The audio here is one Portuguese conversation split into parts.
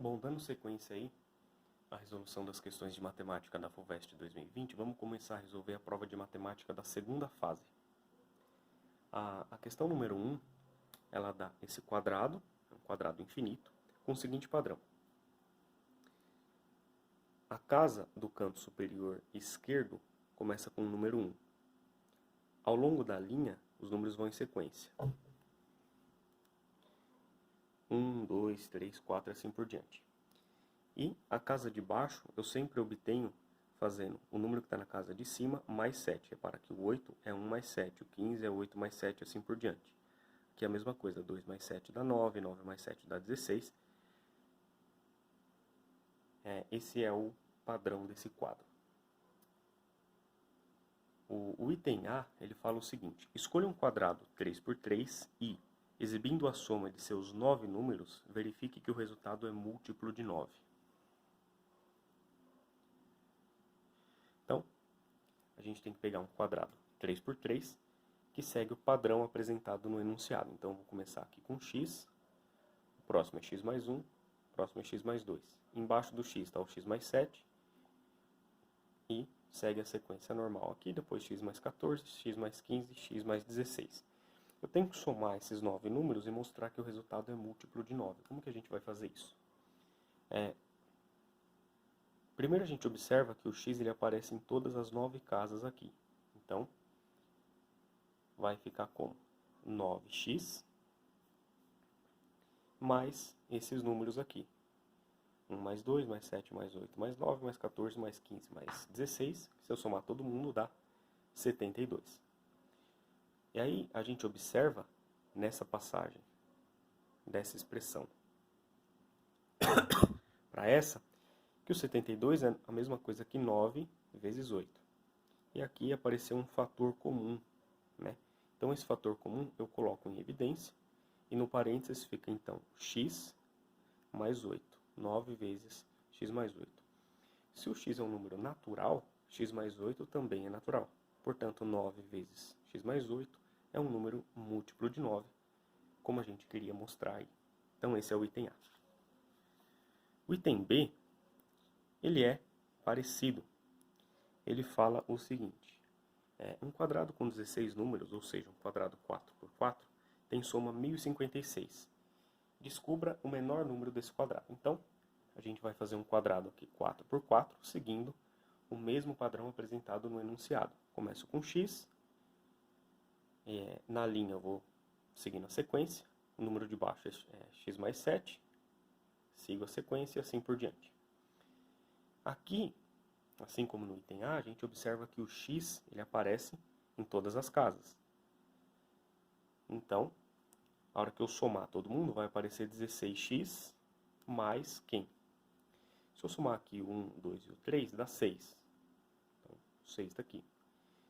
Bom, dando sequência aí à resolução das questões de matemática da FUVEST 2020, vamos começar a resolver a prova de matemática da segunda fase. A questão número 1, ela dá esse quadrado, um quadrado infinito, com o seguinte padrão. A casa do canto superior esquerdo começa com o número 1. Ao longo da linha, os números vão em sequência. 1, 2, 3, 4 e assim por diante. E a casa de baixo eu sempre obtenho fazendo o número que está na casa de cima mais 7. Repara que o 8 é 1 mais 7, o 15 é 8 mais 7 e assim por diante. Aqui é a mesma coisa, 2 mais 7 dá 9, 9 mais 7 dá 16. Esse é o padrão desse quadro. O item A, ele fala o seguinte: escolha um quadrado 3 por 3 e, exibindo a soma de seus 9 números, verifique que o resultado é múltiplo de 9. Então, a gente tem que pegar um quadrado 3 por 3 que segue o padrão apresentado no enunciado. Então, vou começar aqui com x, o próximo é x mais 1, o próximo é x mais 2. Embaixo do x está o x mais 7 e segue a sequência normal aqui, depois x mais 14, x mais 15, x mais 16. Eu tenho que somar esses 9 números e mostrar que o resultado é múltiplo de 9. Como que a gente vai fazer isso? Primeiro a gente observa que o x ele aparece em todas as 9 casas aqui. Então, vai ficar como 9x mais esses números aqui. 1 mais 2, mais 7, mais 8, mais 9, mais 14, mais 15, mais 16. Se eu somar todo mundo, dá 72. E aí a gente observa nessa passagem dessa expressão para essa, que o 72 é a mesma coisa que 9 vezes 8. E aqui apareceu um fator comum, né? Então esse fator comum eu coloco em evidência e no parênteses fica então x mais 8. 9 vezes x mais 8. Se o x é um número natural, x mais 8 também é natural. Portanto, 9 vezes x mais 8 é um número múltiplo de 9, como a gente queria mostrar aí. Então esse é o item A. O item B, ele é parecido. Ele fala o seguinte: um quadrado com 16 números, ou seja, um quadrado 4 por 4, tem soma 1056. Descubra o menor número desse quadrado. Então, a gente vai fazer um quadrado aqui 4 por 4, seguindo o mesmo padrão apresentado no enunciado. Começo com x, na linha eu vou seguindo a sequência, o número de baixo é x mais 7, sigo a sequência e assim por diante. Aqui, assim como no item A, a gente observa que o x ele aparece em todas as casas. Então, a hora que eu somar todo mundo, vai aparecer 16x mais quem? Se eu somar aqui o 1, 2 e o 3, dá 6. Então, o 6 está aqui.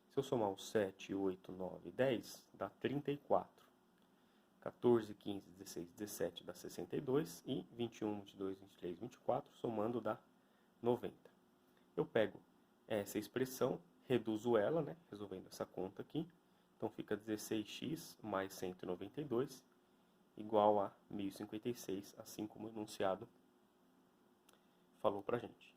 Se eu somar o 7, 8, 9 e 10, dá 34. 14, 15, 16, 17 dá 62. E 21, 22, 23, 24, somando dá 90. Eu pego essa expressão, reduzo ela, né, resolvendo essa conta aqui. Então fica 16x mais 192 igual a 1056, assim como o enunciado falou pra gente.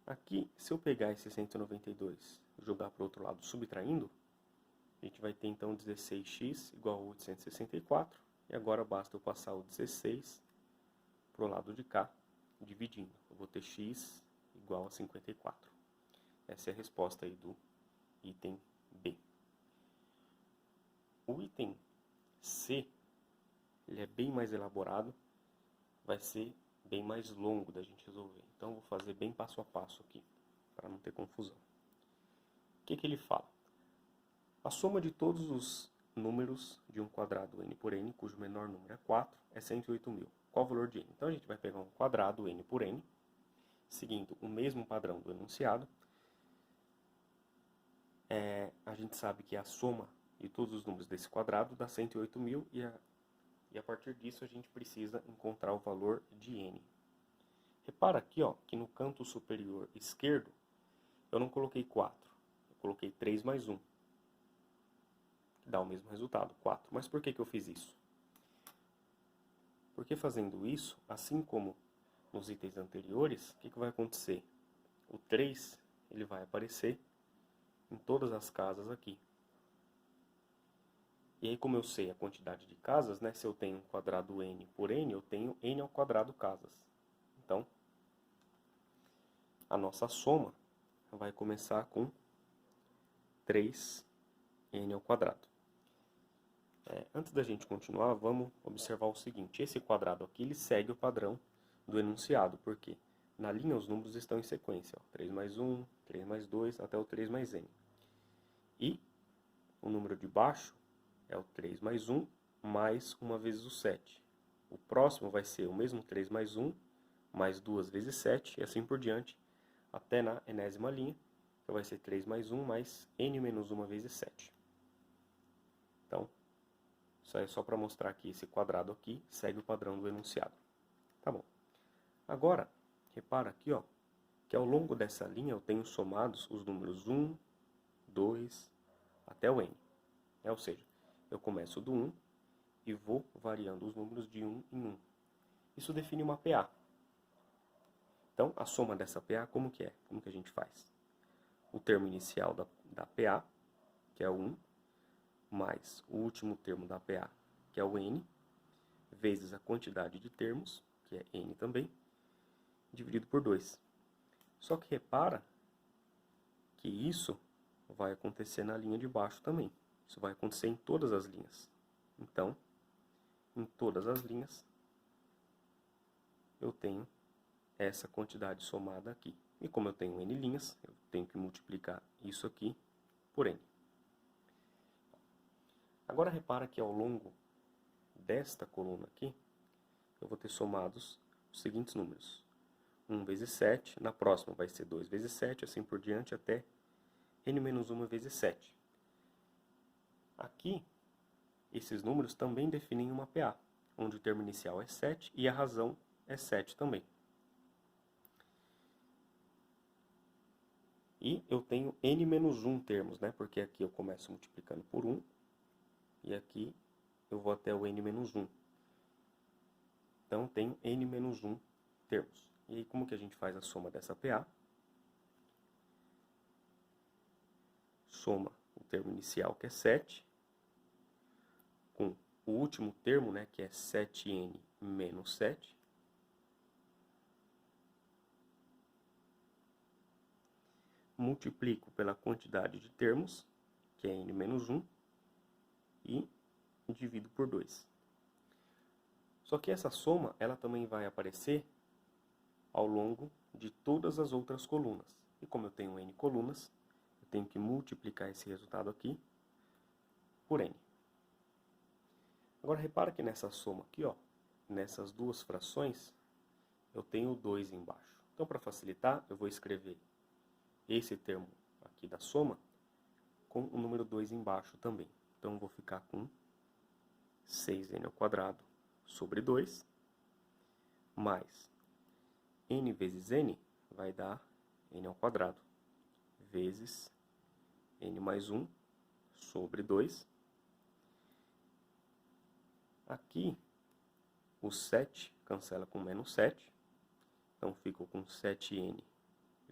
Aqui, se eu pegar esse 192 e jogar para o outro lado subtraindo, a gente vai ter então 16x igual a 864. E agora basta eu passar o 16 para o lado de cá, dividindo. Eu vou ter x igual a 54. Essa é a resposta aí do item B. O item C, ele é bem mais elaborado, vai ser bem mais longo da gente resolver. Então, vou fazer bem passo a passo aqui, para não ter confusão. O que ele fala? A soma de todos os números de um quadrado n por n, cujo menor número é 4, é 108.000. Qual o valor de n? Então, a gente vai pegar um quadrado n por n, seguindo o mesmo padrão do enunciado. A gente sabe que a soma de todos os números desse quadrado dá 108.000 e a partir disso a gente precisa encontrar o valor de n. Repara aqui, ó, que no canto superior esquerdo eu não coloquei 4, eu coloquei 3 mais 1. Dá o mesmo resultado, 4. Mas por que eu fiz isso? Porque fazendo isso, assim como nos itens anteriores, o que vai acontecer? O 3 ele vai aparecer em todas as casas aqui. E aí, como eu sei a quantidade de casas, né? Se eu tenho um quadrado n por n, eu tenho n ao quadrado casas. Então, a nossa soma vai começar com 3n ao quadrado. Antes da gente continuar, vamos observar o seguinte. Esse quadrado aqui, ele segue o padrão do enunciado, porque na linha os números estão em sequência. Ó, 3 mais 1, 3 mais 2, até o 3 mais n. E o número de baixo é o 3 mais 1, mais 1 vezes o 7. O próximo vai ser o mesmo 3 mais 1, mais 2 vezes 7, e assim por diante, até na enésima linha, que vai ser 3 mais 1, mais n menos 1 vezes 7. Então, isso aí é só para mostrar que esse quadrado aqui segue o padrão do enunciado. Tá bom. Agora, repara aqui, ó, que ao longo dessa linha eu tenho somados os números 1, 2, até o n. Ou seja, eu começo do 1 e vou variando os números de 1 em 1. Isso define uma PA. Então, a soma dessa PA, como que é? Como que a gente faz? O termo inicial da PA, que é o 1, mais o último termo da PA, que é o n, vezes a quantidade de termos, que é n também, dividido por 2. Só que repara que isso vai acontecer na linha de baixo também. Isso vai acontecer em todas as linhas. Então, em todas as linhas, eu tenho essa quantidade somada aqui. E como eu tenho n linhas, eu tenho que multiplicar isso aqui por n. Agora repara que ao longo desta coluna aqui, eu vou ter somados os seguintes números. 1 vezes 7, na próxima vai ser 2 vezes 7, assim por diante, até n menos 1 vezes 7. Aqui, esses números também definem uma PA, onde o termo inicial é 7 e a razão é 7 também. E eu tenho n menos 1 termos, né? Porque aqui eu começo multiplicando por 1, e aqui eu vou até o n menos 1. Então, tenho n menos 1 termos. E aí, como que a gente faz a soma dessa PA? Soma o termo inicial, que é 7, com o último termo, né, que é 7n menos 7. Multiplico pela quantidade de termos, que é n menos 1, e divido por 2. Só que essa soma, ela também vai aparecer ao longo de todas as outras colunas. E como eu tenho n colunas, eu tenho que multiplicar esse resultado aqui por n. Agora repara que nessa soma aqui, ó, nessas duas frações, eu tenho 2 embaixo. Então, para facilitar, eu vou escrever esse termo aqui da soma com o número 2 embaixo também. Então, eu vou ficar com 6n ao quadrado sobre 2, mais n vezes n vai dar n ao quadrado, vezes n mais 1 sobre 2. Aqui, o 7 cancela com menos 7, então fico com 7n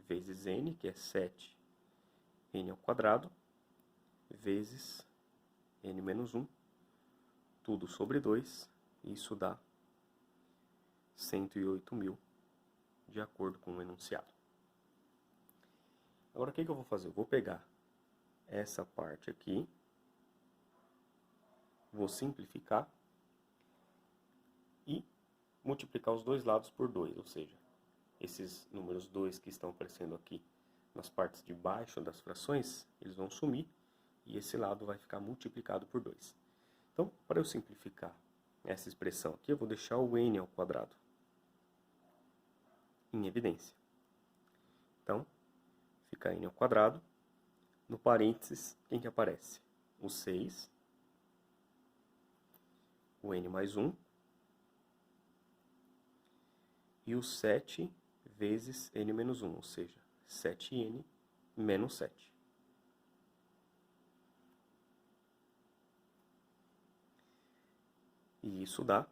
vezes n, que é 7n ao quadrado, vezes n menos 1, tudo sobre 2, e isso dá 108.000, de acordo com o enunciado. Agora, o que eu vou fazer? Eu vou pegar essa parte aqui, vou simplificar e multiplicar os dois lados por 2, ou seja, esses números 2 que estão aparecendo aqui nas partes de baixo das frações, eles vão sumir e esse lado vai ficar multiplicado por 2. Então, para eu simplificar essa expressão aqui, eu vou deixar o n ao quadrado em evidência. Então, fica n ao quadrado, no parênteses, quem que aparece? O 6, o n mais 1, e o 7 vezes n menos 1, ou seja, 7n menos 7. E isso dá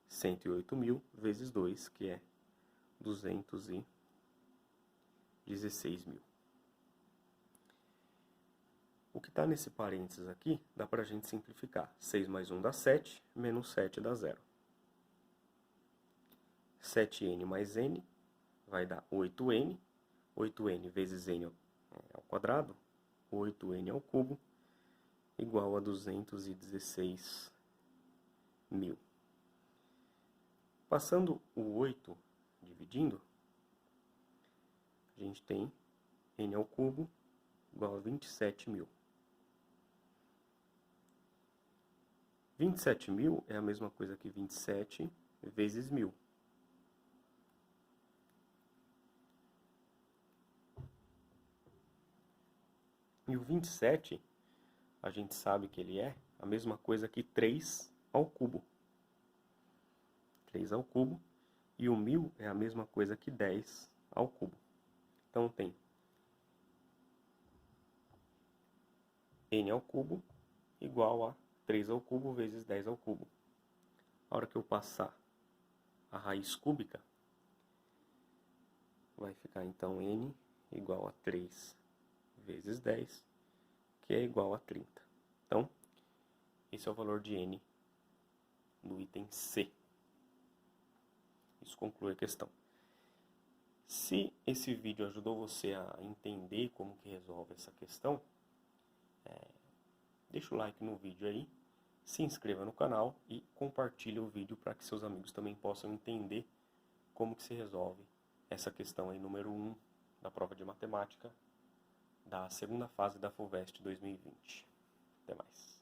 108.000 vezes 2, que é 216.000. O que está nesse parênteses aqui, dá para a gente simplificar. 6 mais 1 dá 7, menos 7 dá 0. 7n mais n vai dar 8n. 8n vezes n ao quadrado, 8n ao cubo, igual a 216.000. Passando o 8 dividindo, a gente tem n ao cubo igual a 27.000. 27.000 é a mesma coisa que 27 vezes 1.000. E o 27, a gente sabe que ele é a mesma coisa que 3 ao cubo. 3 ao cubo. E o 1.000 é a mesma coisa que 10 ao cubo. Então tem n ao cubo igual a 3 ao cubo vezes 10 ao cubo. A hora que eu passar a raiz cúbica, vai ficar então n igual a 3 vezes 10, que é igual a 30. Então, esse é o valor de n no item C. Isso conclui a questão. Se esse vídeo ajudou você a entender como que resolve essa questão, deixa o like no vídeo aí, se inscreva no canal e compartilhe o vídeo para que seus amigos também possam entender como que se resolve essa questão aí, número 1 da prova de matemática da segunda fase da FUVEST 2020. Até mais.